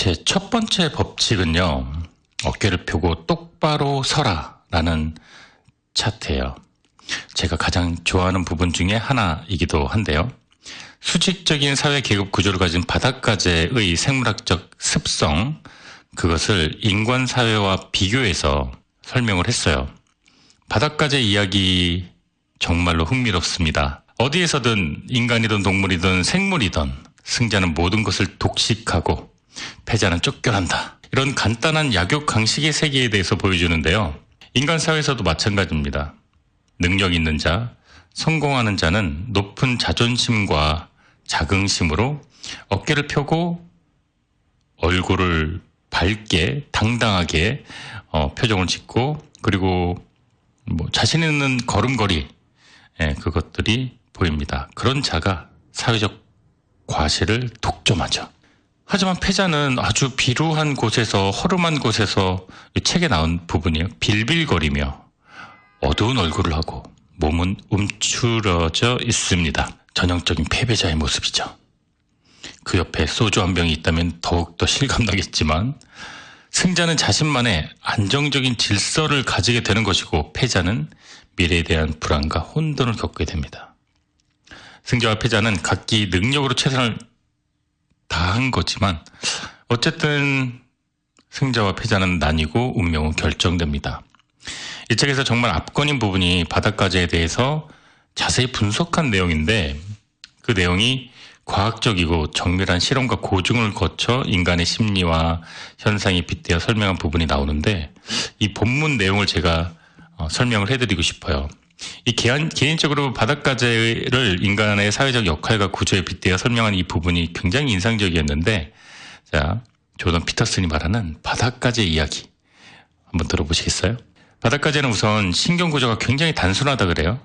제 첫 번째 법칙은요, 어깨를 펴고 똑바로 서라라는 차트예요. 제가 가장 좋아하는 부분 중에 하나이기도 한데요. 수직적인 사회 계급 구조를 가진 바닷가재의 생물학적 습성, 그것을 인간 사회와 비교해서 설명을 했어요. 바닷가재 이야기 정말로 흥미롭습니다. 어디에서든 인간이든 동물이든 생물이든 승자는 모든 것을 독식하고 패자는 쫓겨난다. 이런 간단한 약육 강식의 세계에 대해서 보여주는데요. 인간 사회에서도 마찬가지입니다. 능력 있는 자, 성공하는 자는 높은 자존심과 자긍심으로 어깨를 펴고 얼굴을 밝게 당당하게 표정을 짓고, 그리고 자신 있는 걸음걸이, 그것들이 보입니다. 그런 자가 사회적 과실을 독점하죠. 하지만 패자는 아주 비루한 곳에서, 허름한 곳에서, 이 책에 나온 부분이요, 빌빌거리며 어두운 얼굴을 하고 몸은 움츠러져 있습니다. 전형적인 패배자의 모습이죠. 그 옆에 소주 한 병이 있다면 더욱더 실감나겠지만, 승자는 자신만의 안정적인 질서를 가지게 되는 것이고, 패자는 미래에 대한 불안과 혼돈을 겪게 됩니다. 승자와 패자는 각기 능력으로 최선을 다한 거지만, 어쨌든 승자와 패자는 나뉘고 운명은 결정됩니다. 이 책에서 정말 압권인 부분이 바닷가재에 대해서 자세히 분석한 내용인데, 그 내용이 과학적이고 정밀한 실험과 고증을 거쳐 인간의 심리와 현상이 빗대어 설명한 부분이 나오는데, 이 본문 내용을 제가 설명을 해드리고 싶어요. 이 개인적으로 바닷가재를 인간의 사회적 역할과 구조에 빗대어 설명한 이 부분이 굉장히 인상적이었는데, 자, 조던 피터슨이 말하는 바닷가재 이야기 한번 들어보시겠어요? 바닷가재는 우선 신경구조가 굉장히 단순하다 그래요.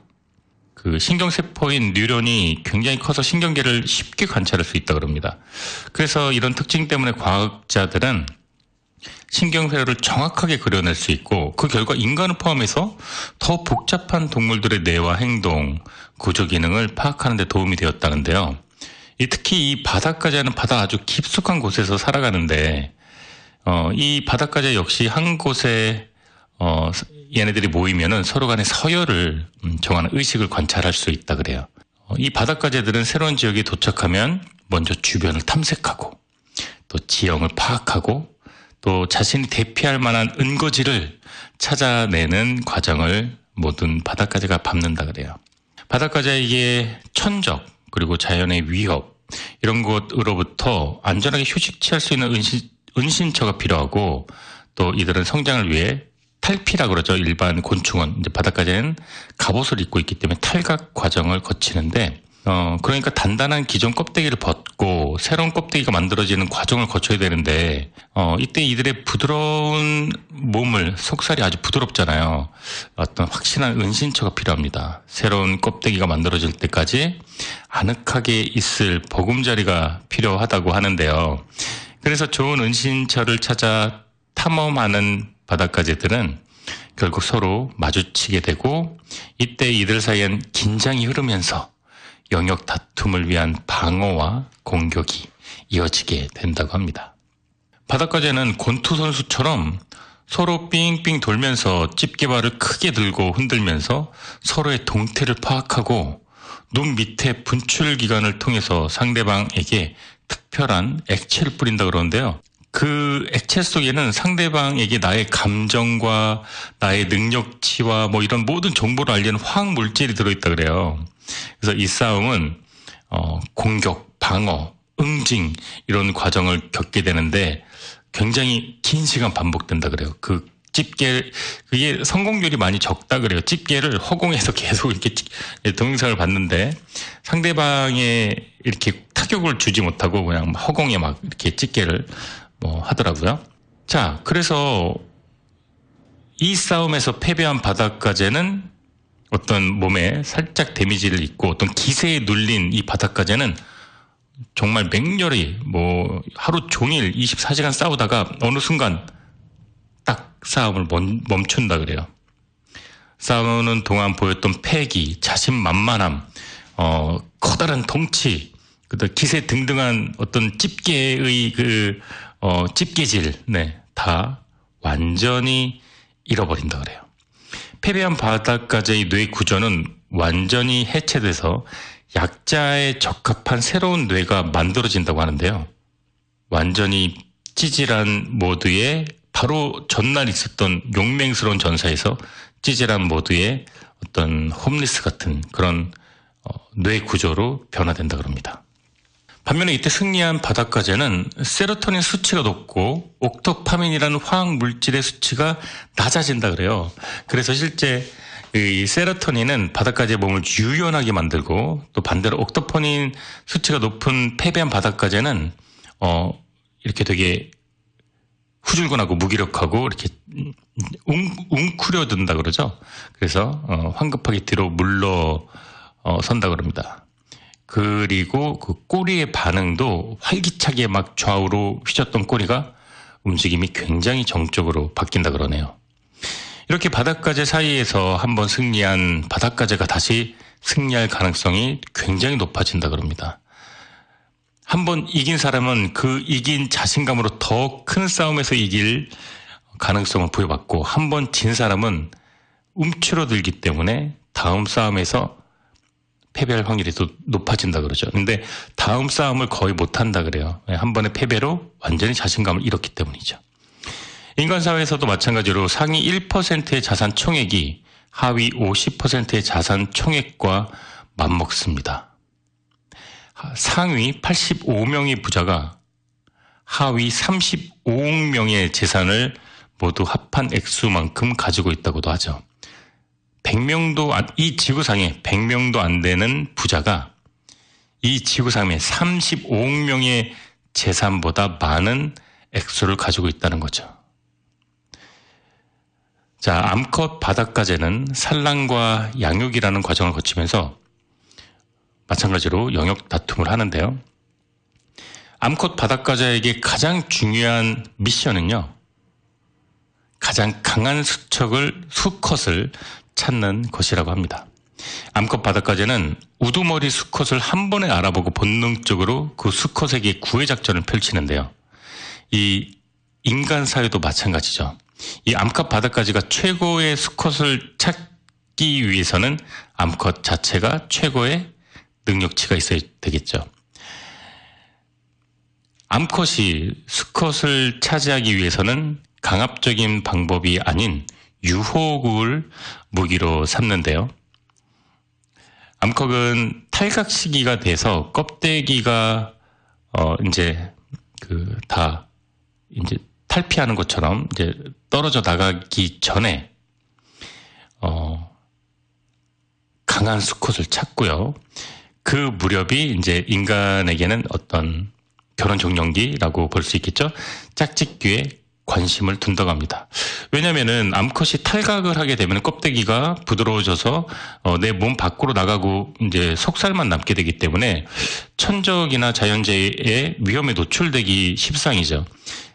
그 신경세포인 뉴런이 굉장히 커서 신경계를 쉽게 관찰할 수 있다 그럽니다. 그래서 이런 특징 때문에 과학자들은 신경회로를 정확하게 그려낼 수 있고, 그 결과 인간을 포함해서 더 복잡한 동물들의 뇌와 행동, 구조 기능을 파악하는 데 도움이 되었다는데요. 특히 이 바닷가재는 바다 아주 깊숙한 곳에서 살아가는데, 이 바닷가재 역시 한 곳에 얘네들이 모이면은 서로 간의 서열을 정하는 의식을 관찰할 수 있다 그래요. 이 바닷가재들은 새로운 지역에 도착하면 먼저 주변을 탐색하고, 또 지형을 파악하고, 또 자신이 대피할 만한 은거지를 찾아내는 과정을 모든 바닷가재가 밟는다 그래요. 바닷가재에게 천적, 그리고 자연의 위협, 이런 것으로부터 안전하게 휴식 취할 수 있는 은신처가 필요하고, 또 이들은 성장을 위해 탈피라 그러죠. 일반 곤충은 이제 바닷가재는 갑옷을 입고 있기 때문에 탈각 과정을 거치는데, 그러니까 단단한 기존 껍데기를 벗고 새로운 껍데기가 만들어지는 과정을 거쳐야 되는데, 이때 이들의 부드러운 몸을, 속살이 아주 부드럽잖아요. 어떤 확실한 은신처가 필요합니다. 새로운 껍데기가 만들어질 때까지 아늑하게 있을 보금자리가 필요하다고 하는데요. 그래서 좋은 은신처를 찾아 탐험하는 바닷가재들은 결국 서로 마주치게 되고, 이때 이들 사이엔 긴장이 흐르면서 영역 다툼을 위한 방어와 공격이 이어지게 된다고 합니다. 바닷가재는 권투 선수처럼 서로 삥삥 돌면서 집게발을 크게 들고 흔들면서 서로의 동태를 파악하고, 눈 밑에 분출 기관을 통해서 상대방에게 특별한 액체를 뿌린다 그러는데요. 그 액체 속에는 상대방에게 나의 감정과 나의 능력치와 이런 모든 정보를 알리는 화학 물질이 들어있다 그래요. 그래서 이 싸움은 공격, 방어, 응징 이런 과정을 겪게 되는데 굉장히 긴 시간 반복된다 그래요. 그 집게, 그게 성공률이 많이 적다 그래요. 집게를 허공에서 계속 이렇게 동영상을 봤는데, 상대방에 이렇게 타격을 주지 못하고 그냥 허공에 막 이렇게 집게를 하더라고요. 자, 그래서 이 싸움에서 패배한 바닷가재는 어떤 몸에 살짝 데미지를 입고 어떤 기세에 눌린 이 바닷가재는 정말 맹렬히 하루 종일 24시간 싸우다가 어느 순간 딱 싸움을 멈춘다 그래요. 싸우는 동안 보였던 패기, 자신만만함, 커다란 덩치, 기세 등등한 어떤 집게의 집게질, 다 완전히 잃어버린다 그래요. 패배한 바닷가재의 뇌 구조는 완전히 해체돼서 약자에 적합한 새로운 뇌가 만들어진다고 하는데요. 완전히 찌질한 모드에 바로 전날 있었던 용맹스러운 전사에서 찌질한 모드의 어떤 홈리스 같은 그런 뇌 구조로 변화된다 그럽니다. 반면에 이때 승리한 바닷가재는 세로토닌 수치가 높고 옥토파민이라는 화학 물질의 수치가 낮아진다 그래요. 그래서 실제 이 세로토닌은 바닷가재의 몸을 유연하게 만들고 또 반대로 옥토파민 수치가 높은 패배한 바닷가재는 이렇게 되게 후줄근하고 무기력하고 이렇게 웅크려든다 그러죠. 그래서 황급하게 뒤로 물러선다 그럽니다. 그리고 그 꼬리의 반응도 활기차게 막 좌우로 휘젓던 꼬리가 움직임이 굉장히 정적으로 바뀐다 그러네요. 이렇게 바닷가재 사이에서 한번 승리한 바닷가재가 다시 승리할 가능성이 굉장히 높아진다 그럽니다. 한번 이긴 사람은 그 이긴 자신감으로 더 큰 싸움에서 이길 가능성을 부여받고 한번 진 사람은 움츠러들기 때문에 다음 싸움에서 패배할 확률이 또 높아진다 그러죠. 근데 다음 싸움을 거의 못한다 그래요. 한 번의 패배로 완전히 자신감을 잃었기 때문이죠. 인간 사회에서도 마찬가지로 상위 1%의 자산 총액이 하위 50%의 자산 총액과 맞먹습니다. 상위 85명의 부자가 하위 35억 명의 재산을 모두 합한 액수만큼 가지고 있다고도 하죠. 100명도 이 지구상에 100명도 안 되는 부자가 이 지구상에 35억 명의 재산보다 많은 액수를 가지고 있다는 거죠. 자, 암컷 바닷가재는 산란과 양육이라는 과정을 거치면서 마찬가지로 영역 다툼을 하는데요. 암컷 바닷가재에게 가장 중요한 미션은요, 가장 강한 수컷을 찾는 것이라고 합니다. 암컷 바닷가재는 우두머리 수컷을 한 번에 알아보고 본능적으로 그 수컷에게 구애 작전을 펼치는데요. 이 인간 사회도 마찬가지죠. 이 암컷 바닷가재가 최고의 수컷을 찾기 위해서는 암컷 자체가 최고의 능력치가 있어야 되겠죠. 암컷이 수컷을 차지하기 위해서는 강압적인 방법이 아닌 유혹을 무기로 삼는데요. 암컷은 탈각 시기가 돼서 껍데기가 이제 다 이제 탈피하는 것처럼 이제 떨어져 나가기 전에 강한 수컷을 찾고요. 그 무렵이 이제 인간에게는 어떤 결혼 종령기라고 볼 수 있겠죠. 짝짓기에 관심을 둔다고 합니다. 왜냐면은 암컷이 탈각을 하게 되면 껍데기가 부드러워져서 내 몸 밖으로 나가고 이제 속살만 남게 되기 때문에 천적이나 자연재해의 위험에 노출되기 십상이죠.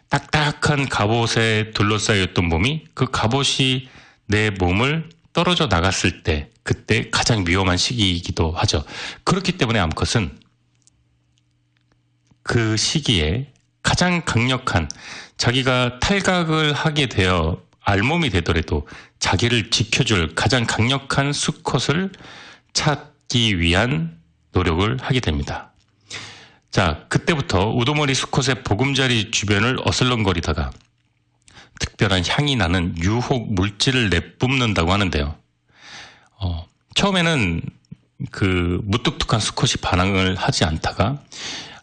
딱딱한 갑옷에 둘러싸였던 몸이 그 갑옷이 내 몸을 떨어져 나갔을 때 그때 가장 위험한 시기이기도 하죠. 그렇기 때문에 암컷은 그 시기에 가장 강력한 자기가 탈각을 하게 되어 알몸이 되더라도 자기를 지켜줄 가장 강력한 수컷을 찾기 위한 노력을 하게 됩니다. 자, 그때부터 우두머리 수컷의 보금자리 주변을 어슬렁거리다가 특별한 향이 나는 유혹 물질을 내뿜는다고 하는데요. 처음에는 그 무뚝뚝한 수컷이 반항을 하지 않다가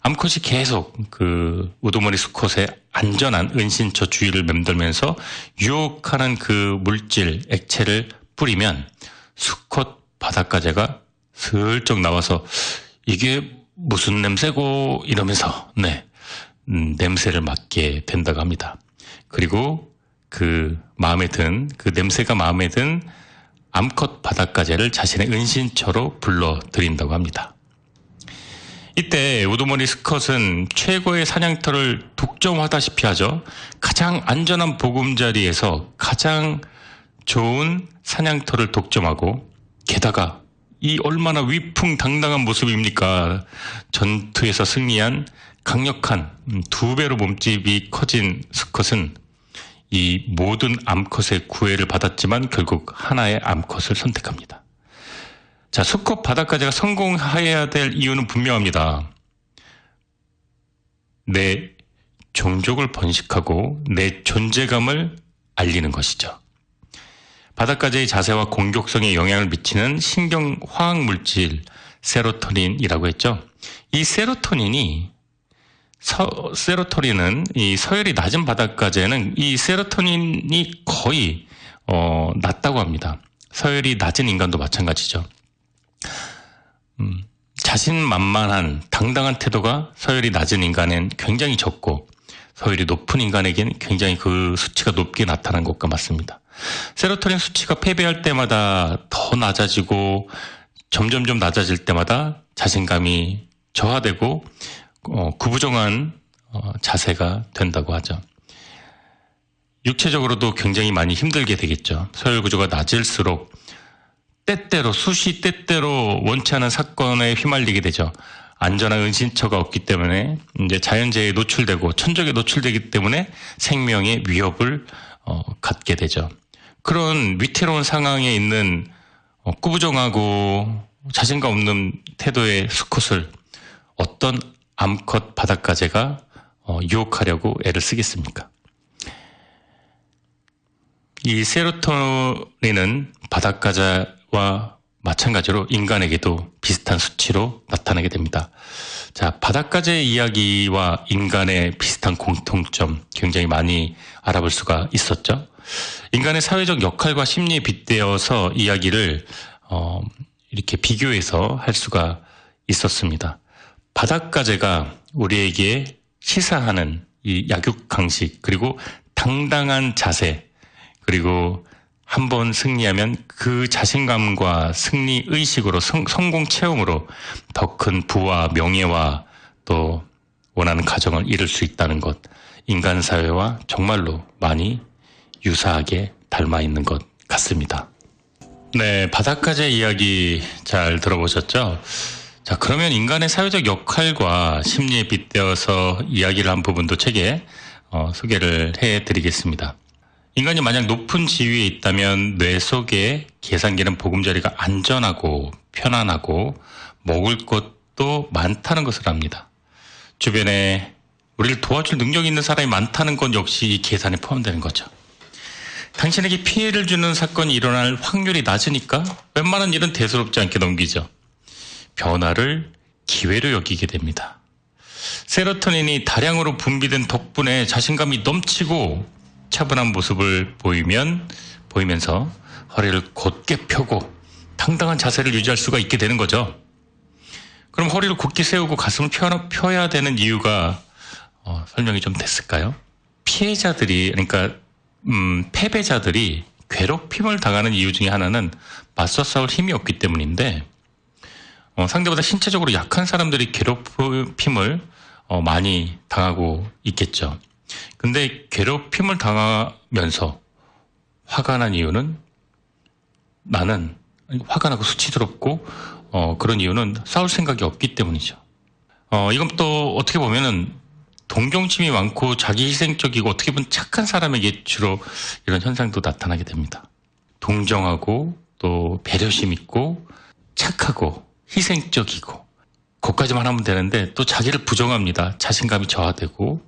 암컷이 계속 그 우두머리 수컷의 안전한 은신처 주위를 맴돌면서 유혹하는 그 물질, 액체를 뿌리면 수컷 바닷가재가 슬쩍 나와서 이게 무슨 냄새고 이러면서 냄새를 맡게 된다고 합니다. 그리고 그 냄새가 마음에 든 암컷 바닷가재를 자신의 은신처로 불러들인다고 합니다. 이때 우두머리 수컷은 최고의 사냥터를 독점하다시피 하죠. 가장 안전한 보금자리에서 가장 좋은 사냥터를 독점하고 게다가 이 얼마나 위풍당당한 모습입니까? 전투에서 승리한 강력한 2배로 몸집이 커진 수컷은 이 모든 암컷의 구애를 받았지만 결국 하나의 암컷을 선택합니다. 자, 수컷 바닷가재가 성공해야 될 이유는 분명합니다. 내 종족을 번식하고 내 존재감을 알리는 것이죠. 바닷가재의 자세와 공격성에 영향을 미치는 신경 화학 물질 세로토닌이라고 했죠. 이 세로토닌은 이 서열이 낮은 바닷가재는 이 세로토닌이 거의 낮다고 합니다. 서열이 낮은 인간도 마찬가지죠. 자신만만한 당당한 태도가 서열이 낮은 인간엔 굉장히 적고 서열이 높은 인간에겐 굉장히 그 수치가 높게 나타난 것과 맞습니다. 세로토닌 수치가 패배할 때마다 더 낮아지고 점점점 낮아질 때마다 자신감이 저하되고 구부정한 자세가 된다고 하죠. 육체적으로도 굉장히 많이 힘들게 되겠죠. 서열 구조가 낮을수록 때때로 원치 않은 사건에 휘말리게 되죠. 안전한 은신처가 없기 때문에 이제 자연재해에 노출되고 천적에 노출되기 때문에 생명의 위협을 갖게 되죠. 그런 위태로운 상황에 있는 꾸부정하고 자신감 없는 태도의 수컷을 어떤 암컷 바닷가재가 유혹하려고 애를 쓰겠습니까? 이 세로토닌은 바닷가재와 마찬가지로 인간에게도 비슷한 수치로 나타나게 됩니다. 자, 바닷가재의 이야기와 인간의 비슷한 공통점 굉장히 많이 알아볼 수가 있었죠. 인간의 사회적 역할과 심리에 빗대어서 이야기를 이렇게 비교해서 할 수가 있었습니다. 바닷가재가 우리에게 시사하는 이 약육강식, 그리고 당당한 자세, 그리고 한번 승리하면 그 자신감과 승리 의식으로 성공 체험으로 더 큰 부와 명예와 또 원하는 가정을 이룰 수 있다는 것, 인간 사회와 정말로 많이 유사하게 닮아 있는 것 같습니다. 네, 바닷가재 이야기 잘 들어보셨죠? 자, 그러면 인간의 사회적 역할과 심리에 빗대어서 이야기를 한 부분도 책에 소개를 해드리겠습니다. 인간이 만약 높은 지위에 있다면 뇌 속에 계산기는 보금자리가 안전하고 편안하고 먹을 것도 많다는 것을 압니다. 주변에 우리를 도와줄 능력이 있는 사람이 많다는 건 역시 이 계산에 포함되는 거죠. 당신에게 피해를 주는 사건이 일어날 확률이 낮으니까 웬만한 일은 대수롭지 않게 넘기죠. 변화를 기회로 여기게 됩니다. 세로토닌이 다량으로 분비된 덕분에 자신감이 넘치고 차분한 모습을 보이면서 허리를 곧게 펴고 당당한 자세를 유지할 수가 있게 되는 거죠. 그럼 허리를 곧게 세우고 가슴을 펴야 되는 이유가 설명이 좀 됐을까요? 피해자들이, 그러니까 패배자들이 괴롭힘을 당하는 이유 중에 하나는 맞서 싸울 힘이 없기 때문인데, 상대보다 신체적으로 약한 사람들이 괴롭힘을 많이 당하고 있겠죠. 근데 괴롭힘을 당하면서 화가 난 이유는, 나는 화가 나고 수치스럽고 그런 이유는 싸울 생각이 없기 때문이죠. 이건 또 어떻게 보면은 동정심이 많고 자기 희생적이고 어떻게 보면 착한 사람에게 주로 이런 현상도 나타나게 됩니다. 동정하고 또 배려심 있고 착하고 희생적이고 그것까지만 하면 되는데 또 자기를 부정합니다. 자신감이 저하되고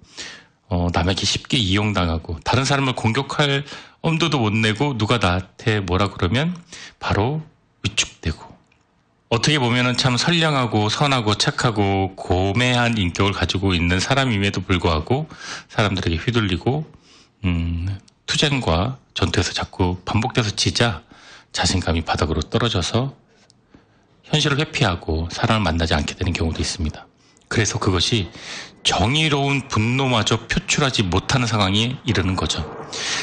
남에게 쉽게 이용당하고 다른 사람을 공격할 엄두도 못 내고 누가 나한테 뭐라 그러면 바로 위축되고, 어떻게 보면은 참 선량하고 선하고 착하고 고매한 인격을 가지고 있는 사람임에도 불구하고 사람들에게 휘둘리고 투쟁과 전투에서 자꾸 반복돼서 지자 자신감이 바닥으로 떨어져서 현실을 회피하고 사람을 만나지 않게 되는 경우도 있습니다. 그래서 그것이 정의로운 분노마저 표출하지 못하는 상황이 이르는 거죠.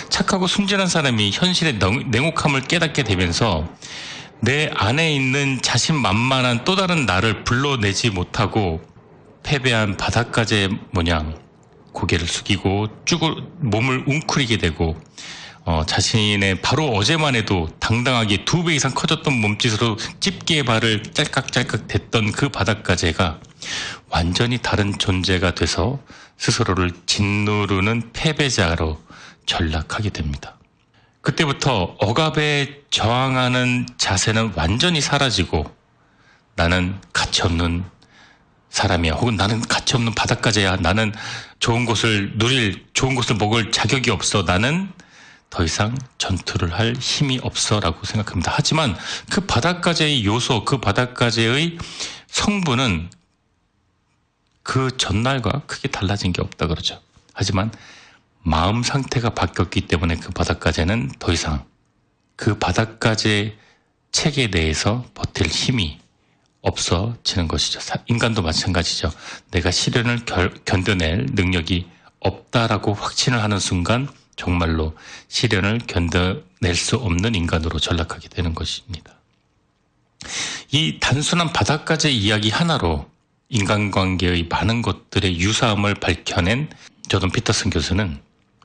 착하고 순진한 사람이 현실의 냉혹함을 깨닫게 되면서 내 안에 있는 자신만만한 또 다른 나를 불러내지 못하고 패배한 바닷가재 모양 고개를 숙이고 몸을 웅크리게 되고 자신의 바로 어제만 해도 당당하게 2배 이상 커졌던 몸짓으로 집게의 발을 짤깍짤깍 댔던 그 바닷가재가 완전히 다른 존재가 돼서 스스로를 짓누르는 패배자로 전락하게 됩니다. 그때부터 억압에 저항하는 자세는 완전히 사라지고 나는 가치없는 사람이야. 혹은 나는 가치없는 바닷가재야. 나는 좋은 곳을 먹을 자격이 없어. 나는 더 이상 전투를 할 힘이 없어 라고 생각합니다. 하지만 그 바닷가재의 요소, 그 바닷가재의 성분은 그 전날과 크게 달라진 게 없다 그러죠. 하지만 마음 상태가 바뀌었기 때문에 그 바닷가재는 더 이상 그 바닷가재 체계 내에서 버틸 힘이 없어지는 것이죠. 인간도 마찬가지죠. 내가 시련을 견뎌낼 능력이 없다라고 확신을 하는 순간 정말로 시련을 견뎌낼 수 없는 인간으로 전락하게 되는 것입니다. 이 단순한 바닷가재 이야기 하나로 인간관계의 많은 것들의 유사함을 밝혀낸 조던 피터슨 교수는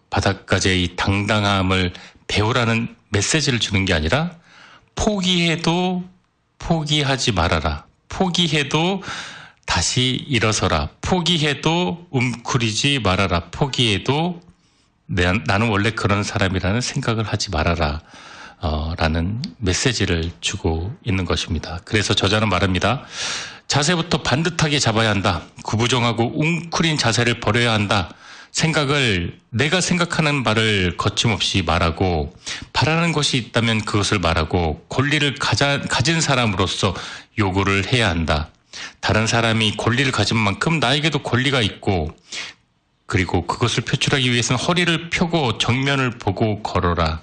바닷가재의 당당함을 배우라는 메시지를 주는 게 아니라 포기해도 포기하지 말아라. 포기해도 다시 일어서라. 포기해도 움츠리지 말아라. 포기해도 나는 원래 그런 사람이라는 생각을 하지 말아라. 라는 메시지를 주고 있는 것입니다. 그래서 저자는 말합니다. 자세부터 반듯하게 잡아야 한다. 구부정하고 웅크린 자세를 버려야 한다. 내가 생각하는 바를 거침없이 말하고 바라는 것이 있다면 그것을 말하고 권리를 가진 사람으로서 요구를 해야 한다. 다른 사람이 권리를 가진 만큼 나에게도 권리가 있고 그리고 그것을 표출하기 위해서는 허리를 펴고 정면을 보고 걸어라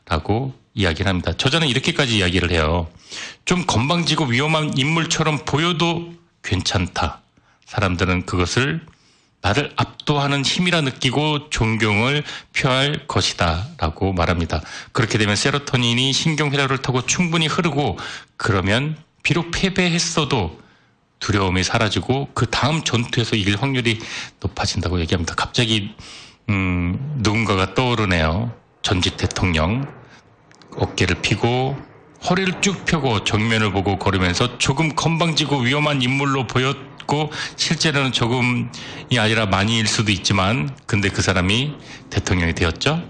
라고 이야기를 합니다. 저자는 이렇게까지 이야기를 해요. 좀 건방지고 위험한 인물처럼 보여도 괜찮다. 사람들은 그것을 나를 압도하는 힘이라 느끼고 존경을 표할 것이다 라고 말합니다. 그렇게 되면 세로토닌이 신경회로를 타고 충분히 흐르고 그러면 비록 패배했어도 두려움이 사라지고 그 다음 전투에서 이길 확률이 높아진다고 얘기합니다. 갑자기 누군가가 떠오르네요. 전직 대통령 어깨를 펴고 허리를 쭉 펴고 정면을 보고 걸으면서 조금 건방지고 위험한 인물로 보였고 실제로는 조금이 아니라 많이일 수도 있지만 근데 그 사람이 대통령이 되었죠.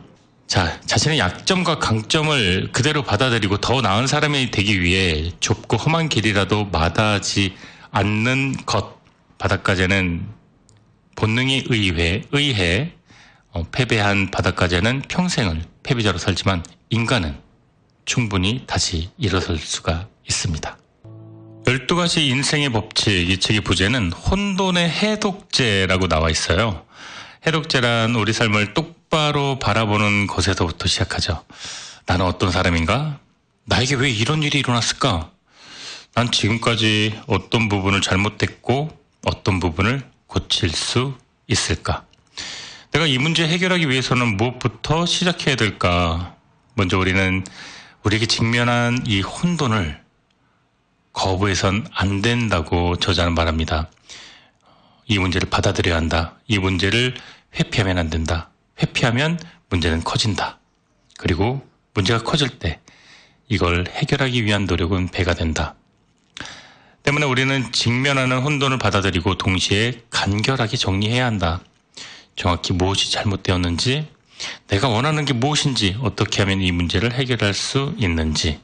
자, 자신의 약점과 강점을 그대로 받아들이고 더 나은 사람이 되기 위해 좁고 험한 길이라도 마다하지 않는 것. 바닷가재는 본능에 의해 패배한 바닷가재는 평생을 패배자로 살지만 인간은 충분히 다시 일어설 수가 있습니다. 12가지 인생의 법칙, 이 책의 부제는 혼돈의 해독제라고 나와 있어요. 해독제란 우리 삶을 똑바로 바라보는 것에서부터 시작하죠. 나는 어떤 사람인가? 나에게 왜 이런 일이 일어났을까? 난 지금까지 어떤 부분을 잘못했고 어떤 부분을 고칠 수 있을까? 내가 이 문제 해결하기 위해서는 무엇부터 시작해야 될까? 먼저 우리에게 직면한 이 혼돈을 거부해선 안 된다고 저자는 말합니다. 이 문제를 받아들여야 한다. 이 문제를 회피하면 안 된다. 회피하면 문제는 커진다. 그리고 문제가 커질 때 이걸 해결하기 위한 노력은 배가 된다. 때문에 우리는 직면하는 혼돈을 받아들이고 동시에 간결하게 정리해야 한다. 정확히 무엇이 잘못되었는지, 내가 원하는 게 무엇인지, 어떻게 하면 이 문제를 해결할 수 있는지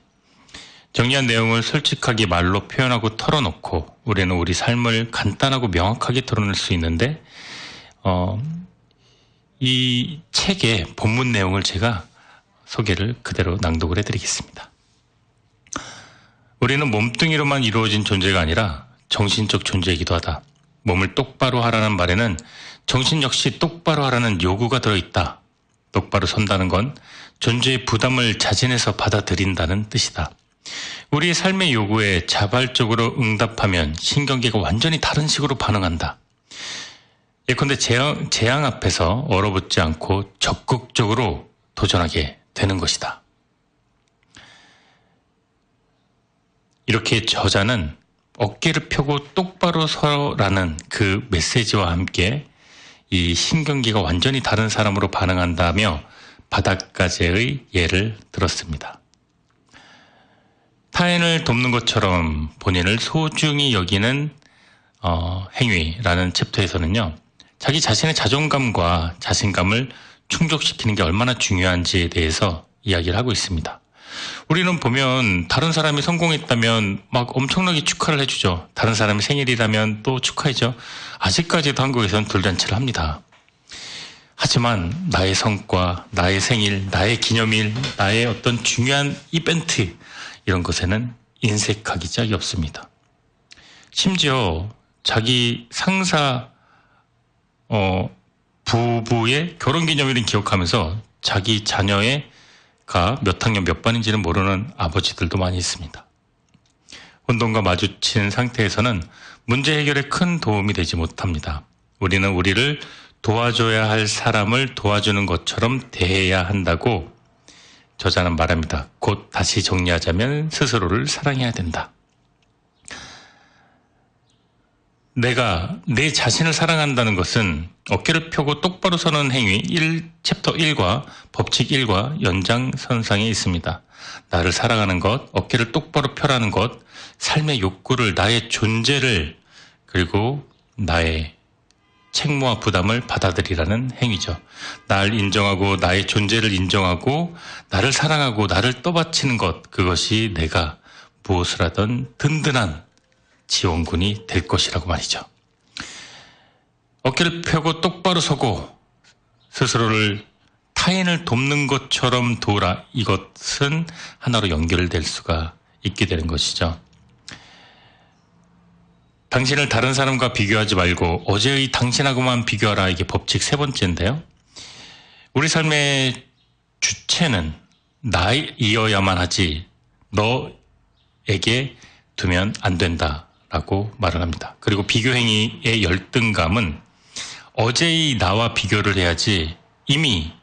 정리한 내용을 솔직하게 말로 표현하고 털어놓고 우리는 우리 삶을 간단하고 명확하게 털어낼 수 있는데 이 책의 본문 내용을 제가 소개를 그대로 낭독을 해드리겠습니다. 우리는 몸뚱이로만 이루어진 존재가 아니라 정신적 존재이기도 하다. 몸을 똑바로 하라는 말에는 정신 역시 똑바로 하라는 요구가 들어있다. 똑바로 선다는 건 존재의 부담을 자진해서 받아들인다는 뜻이다. 우리의 삶의 요구에 자발적으로 응답하면 신경계가 완전히 다른 식으로 반응한다. 예컨대 재앙 앞에서 얼어붙지 않고 적극적으로 도전하게 되는 것이다. 이렇게 저자는 어깨를 펴고 똑바로 서라는 그 메시지와 함께 이 신경계가 완전히 다른 사람으로 반응한다며 바닷가재의 예를 들었습니다. 타인을 돕는 것처럼 본인을 소중히 여기는 행위라는 챕터에서는요, 자기 자신의 자존감과 자신감을 충족시키는 게 얼마나 중요한지에 대해서 이야기를 하고 있습니다. 우리는 보면 다른 사람이 성공했다면 막 엄청나게 축하를 해주죠. 다른 사람의 생일이라면 또 축하해죠. 아직까지도 한국에서는 돌잔치를 합니다. 하지만 나의 성과, 나의 생일, 나의 기념일, 나의 어떤 중요한 이벤트 이런 것에는 인색하기 짝이 없습니다. 심지어 자기 상사 부부의 결혼기념일은 기억하면서 자기 자녀가 몇 학년 몇 반인지는 모르는 아버지들도 많이 있습니다. 혼돈과 마주친 상태에서는 문제 해결에 큰 도움이 되지 못합니다. 우리는 우리를 도와줘야 할 사람을 도와주는 것처럼 대해야 한다고 저자는 말합니다. 곧 다시 정리하자면 스스로를 사랑해야 된다. 내가 내 자신을 사랑한다는 것은 어깨를 펴고 똑바로 서는 행위 챕터 1과 법칙 1과 연장선상에 있습니다. 나를 사랑하는 것, 어깨를 똑바로 펴라는 것, 삶의 욕구를, 나의 존재를, 그리고 나의 책무와 부담을 받아들이라는 행위죠. 나를 인정하고 나의 존재를 인정하고 나를 사랑하고 나를 떠받치는 것, 그것이 내가 무엇을 하든 든든한 지원군이 될 것이라고 말이죠. 어깨를 펴고 똑바로 서고 스스로를 타인을 돕는 것처럼 도우라. 이것은 하나로 연결될 수가 있게 되는 것이죠. 당신을 다른 사람과 비교하지 말고 어제의 당신하고만 비교하라. 이게 법칙 3번째인데요. 우리 삶의 주체는 나이어야만 하지 너에게 두면 안 된다라고 말을 합니다. 그리고 비교행위의 열등감은 어제의 나와 비교를 해야지 이미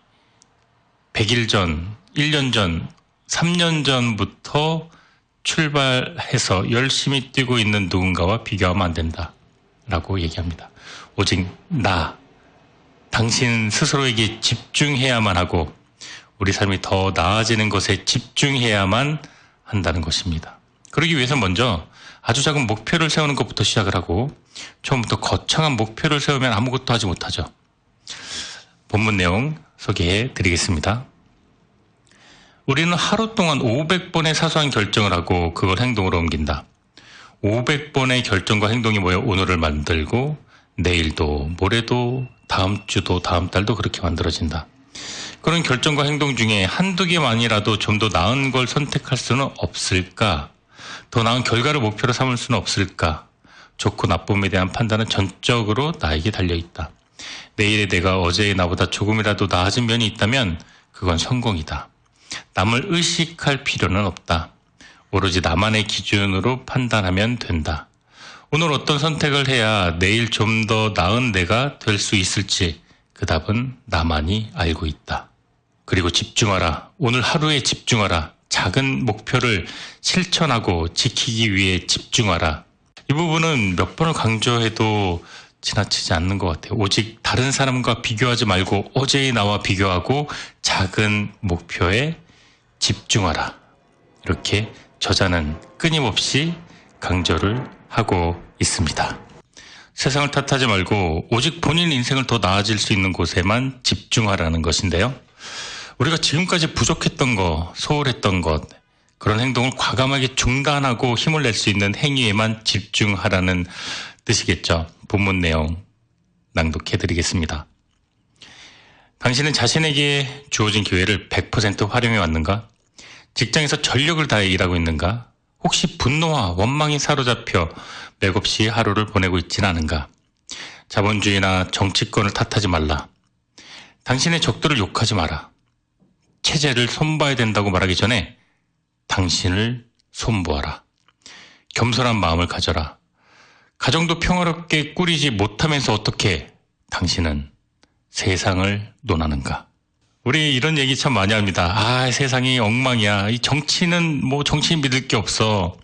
100일 전, 1년 전, 3년 전부터 출발해서 열심히 뛰고 있는 누군가와 비교하면 안 된다라고 얘기합니다. 오직 당신 스스로에게 집중해야만 하고 우리 삶이 더 나아지는 것에 집중해야만 한다는 것입니다. 그러기 위해서 먼저 아주 작은 목표를 세우는 것부터 시작을 하고 처음부터 거창한 목표를 세우면 아무것도 하지 못하죠. 본문 내용 소개해 드리겠습니다. 우리는 하루 동안 500번의 사소한 결정을 하고 그걸 행동으로 옮긴다. 500번의 결정과 행동이 모여 오늘을 만들고 내일도 모레도 다음 주도 다음 달도 그렇게 만들어진다. 그런 결정과 행동 중에 한두 개만이라도 좀 더 나은 걸 선택할 수는 없을까? 더 나은 결과를 목표로 삼을 수는 없을까? 좋고 나쁨에 대한 판단은 전적으로 나에게 달려있다. 내일의 내가 어제의 나보다 조금이라도 나아진 면이 있다면 그건 성공이다. 남을 의식할 필요는 없다. 오로지 나만의 기준으로 판단하면 된다. 오늘 어떤 선택을 해야 내일 좀 더 나은 내가 될 수 있을지 그 답은 나만이 알고 있다. 그리고 집중하라. 오늘 하루에 집중하라. 작은 목표를 실천하고 지키기 위해 집중하라. 이 부분은 몇 번을 강조해도 지나치지 않는 것 같아요. 오직 다른 사람과 비교하지 말고 어제의 나와 비교하고 작은 목표에 집중하라. 이렇게 저자는 끊임없이 강조를 하고 있습니다. 세상을 탓하지 말고 오직 본인 인생을 더 나아질 수 있는 곳에만 집중하라는 것인데요. 우리가 지금까지 부족했던 것, 소홀했던 것, 그런 행동을 과감하게 중단하고 힘을 낼 수 있는 행위에만 집중하라는 뜻이겠죠. 본문 내용 낭독해드리겠습니다. 당신은 자신에게 주어진 기회를 100% 활용해 왔는가? 직장에서 전력을 다해 일하고 있는가? 혹시 분노와 원망이 사로잡혀 맥없이 하루를 보내고 있지는 않은가? 자본주의나 정치권을 탓하지 말라. 당신의 적들을 욕하지 마라. 체제를 손봐야 된다고 말하기 전에 당신을 손보아라. 겸손한 마음을 가져라. 가정도 평화롭게 꾸리지 못하면서 어떻게 당신은 세상을 논하는가? 우리 이런 얘기 참 많이 합니다. 세상이 엉망이야. 이 정치는 정치인 믿을 게 없어.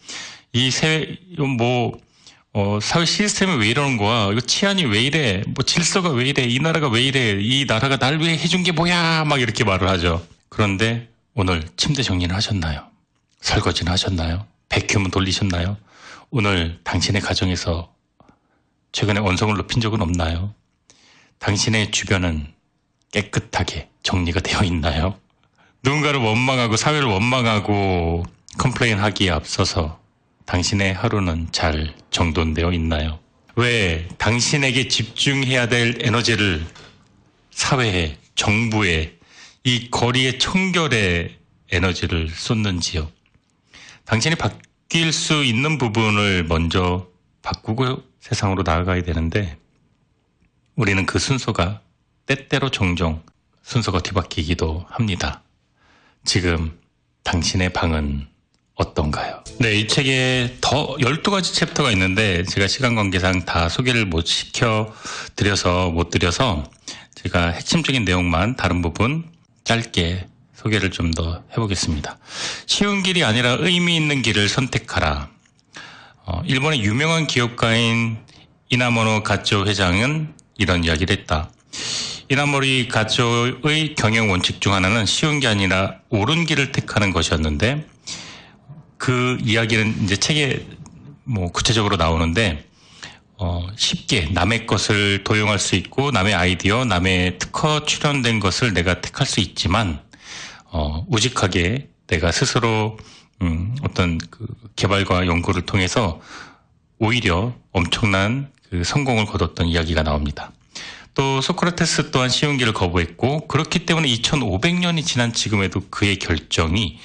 사회 시스템이 왜 이러는 거야? 이거 치안이 왜 이래? 질서가 왜 이래? 이 나라가 왜 이래? 이 나라가 날 위해 해준 게 뭐야? 막 이렇게 말을 하죠. 그런데 오늘 침대 정리는 하셨나요? 설거지는 하셨나요? 백큐문 돌리셨나요? 오늘 당신의 가정에서 최근에 언성을 높인 적은 없나요? 당신의 주변은 깨끗하게 정리가 되어 있나요? 누군가를 원망하고 사회를 원망하고 컴플레인하기에 앞서서 당신의 하루는 잘 정돈되어 있나요? 왜 당신에게 집중해야 될 에너지를 사회에, 정부에, 이 거리의 청결에 에너지를 쏟는지요? 당신이 바뀔 수 있는 부분을 먼저 바꾸고 세상으로 나아가야 되는데 우리는 그 순서가 때때로 종종 순서가 뒤바뀌기도 합니다. 지금 당신의 방은 어떤가요? 네, 이 책에 더 12가지 챕터가 있는데 제가 시간 관계상 다 소개를 못 드려서 제가 핵심적인 내용만 다른 부분 짧게 소개를 좀 더 해보겠습니다. 쉬운 길이 아니라 의미 있는 길을 선택하라. 일본의 유명한 기업가인 이나모노 가쪼 회장은 이런 이야기를 했다. 이나모리 가쪼의 경영 원칙 중 하나는 쉬운 게 아니라 옳은 길을 택하는 것이었는데 그 이야기는 이제 책에 구체적으로 나오는데 쉽게 남의 것을 도용할 수 있고 남의 아이디어, 남의 특허 출연된 것을 내가 택할 수 있지만 우직하게 내가 스스로 어떤 그 개발과 연구를 통해서 오히려 엄청난 그 성공을 거뒀던 이야기가 나옵니다. 또 소크라테스 또한 쉬운 길을 거부했고 그렇기 때문에 2500년이 지난 지금에도 그의 결정이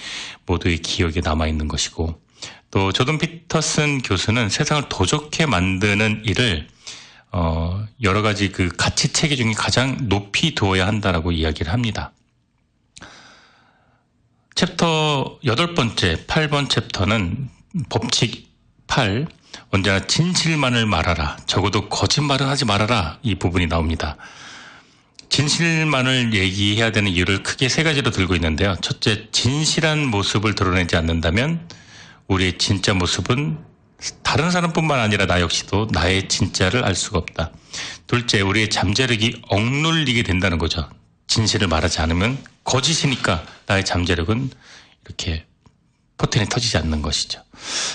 모두의 기억에 남아있는 것이고 또 조던 피터슨 교수는 세상을 더 좋게 만드는 일을 여러 가지 그 가치 체계 중에 가장 높이 두어야 한다라고 이야기를 합니다. 챕터 8번째, 8번 챕터는 법칙 8, 언제나 진실만을 말하라. 적어도 거짓말은 하지 말아라. 이 부분이 나옵니다. 진실만을 얘기해야 되는 이유를 크게 3가지로 들고 있는데요. 첫째, 진실한 모습을 드러내지 않는다면 우리의 진짜 모습은 다른 사람뿐만 아니라 나 역시도 나의 진짜를 알 수가 없다. 둘째, 우리의 잠재력이 억눌리게 된다는 거죠. 진실을 말하지 않으면 거짓이니까 나의 잠재력은 이렇게 포텐이 터지지 않는 것이죠.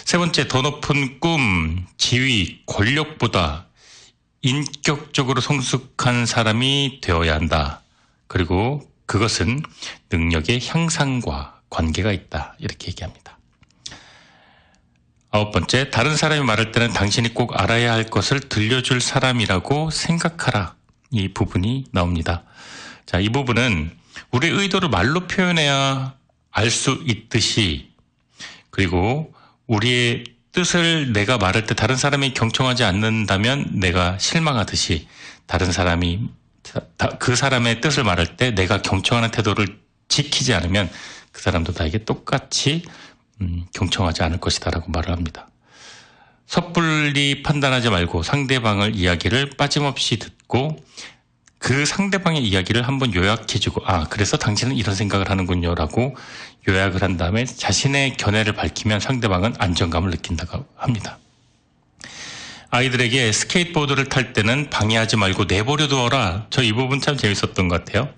세 번째, 더 높은 꿈, 지위, 권력보다 인격적으로 성숙한 사람이 되어야 한다. 그리고 그것은 능력의 향상과 관계가 있다. 이렇게 얘기합니다. 9번째, 다른 사람이 말할 때는 당신이 꼭 알아야 할 것을 들려줄 사람이라고 생각하라. 이 부분이 나옵니다. 자, 이 부분은 우리의 의도를 말로 표현해야 알 수 있듯이 그리고 우리의 뜻을 내가 말할 때 다른 사람이 경청하지 않는다면 내가 실망하듯이 다른 사람이 그 사람의 뜻을 말할 때 내가 경청하는 태도를 지키지 않으면 그 사람도 나에게 똑같이 경청하지 않을 것이다라고 말을 합니다. 섣불리 판단하지 말고 상대방의 이야기를 빠짐없이 듣고 그 상대방의 이야기를 한번 요약해주고 그래서 당신은 이런 생각을 하는군요 라고 요약을 한 다음에 자신의 견해를 밝히면 상대방은 안정감을 느낀다고 합니다. 아이들에게 스케이트보드를 탈 때는 방해하지 말고 내버려 두어라. 저 이 부분 참 재밌었던 것 같아요.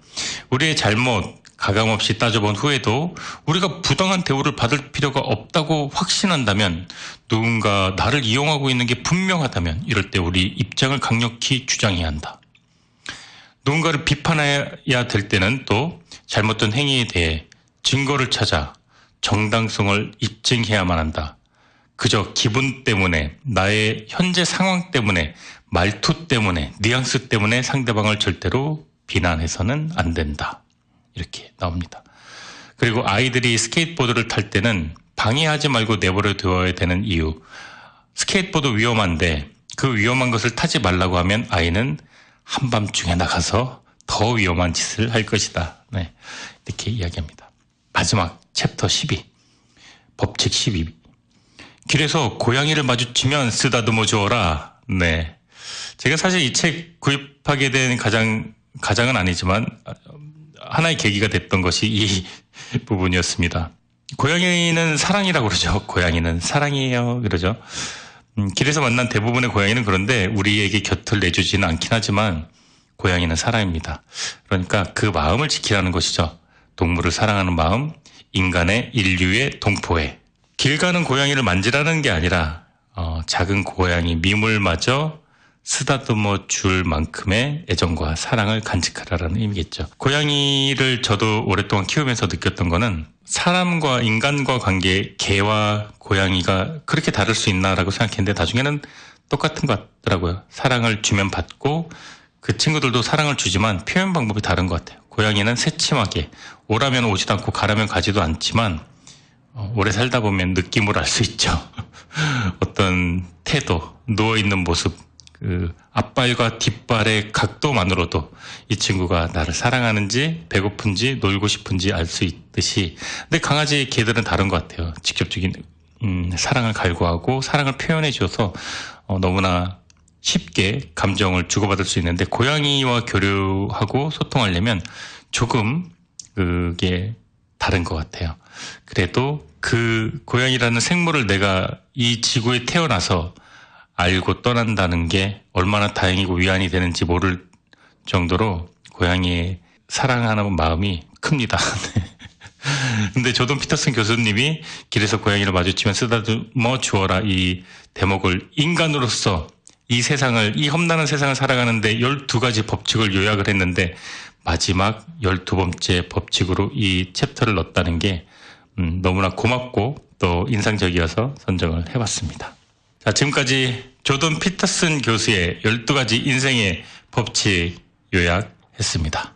우리의 잘못 가감없이 따져본 후에도 우리가 부당한 대우를 받을 필요가 없다고 확신한다면 누군가 나를 이용하고 있는 게 분명하다면 이럴 때 우리 입장을 강력히 주장해야 한다. 누군가를 비판해야 될 때는 또 잘못된 행위에 대해 증거를 찾아 정당성을 입증해야만 한다. 그저 기분 때문에 나의 현재 상황 때문에 말투 때문에 뉘앙스 때문에 상대방을 절대로 비난해서는 안 된다. 이렇게 나옵니다. 그리고 아이들이 스케이트보드를 탈 때는 방해하지 말고 내버려 두어야 되는 이유. 스케이트보드 위험한데 그 위험한 것을 타지 말라고 하면 아이는 한밤중에 나가서 더 위험한 짓을 할 것이다. 네, 이렇게 이야기합니다. 마지막 챕터 12. 법칙 12. 길에서 고양이를 마주치면 쓰다듬어 주어라. 네. 제가 사실 이 책 구입하게 된 가장은 아니지만 하나의 계기가 됐던 것이 이 부분이었습니다. 고양이는 사랑이라고 그러죠. 고양이는 사랑이에요. 그러죠. 길에서 만난 대부분의 고양이는 그런데 우리에게 곁을 내주지는 않긴 하지만 고양이는 사랑입니다. 그러니까 그 마음을 지키라는 것이죠. 동물을 사랑하는 마음, 인간의 인류의 동포애. 길 가는 고양이를 만지라는 게 아니라 작은 고양이 미물마저 쓰다듬어 줄 만큼의 애정과 사랑을 간직하라라는 의미겠죠. 고양이를 저도 오랫동안 키우면서 느꼈던 거는 사람과 인간과 관계, 개와 고양이가 그렇게 다를 수 있나라고 생각했는데 나중에는 똑같은 것 같더라고요. 사랑을 주면 받고 그 친구들도 사랑을 주지만 표현 방법이 다른 것 같아요. 고양이는 새침하게 오라면 오지도 않고 가라면 가지도 않지만 오래 살다 보면 느낌으로 알 수 있죠. 어떤 태도, 누워있는 모습, 그 앞발과 뒷발의 각도만으로도 이 친구가 나를 사랑하는지 배고픈지 놀고 싶은지 알 수 있듯이 근데 강아지 개들은 다른 것 같아요. 직접적인 사랑을 갈구하고 사랑을 표현해 줘서 너무나 쉽게 감정을 주고받을 수 있는데 고양이와 교류하고 소통하려면 조금 그게 다른 것 같아요. 그래도 그 고양이라는 생물을 내가 이 지구에 태어나서 알고 떠난다는 게 얼마나 다행이고 위안이 되는지 모를 정도로 고양이의 사랑하는 마음이 큽니다. 근데 조던 피터슨 교수님이 길에서 고양이를 마주치면 쓰다듬어 주어라 이 대목을 인간으로서 이 세상을, 이 험난한 세상을 살아가는데 12가지 법칙을 요약을 했는데 마지막 12번째 법칙으로 이 챕터를 넣었다는 게 너무나 고맙고 또 인상적이어서 선정을 해봤습니다. 자, 지금까지 조던 피터슨 교수의 12가지 인생의 법칙 요약했습니다.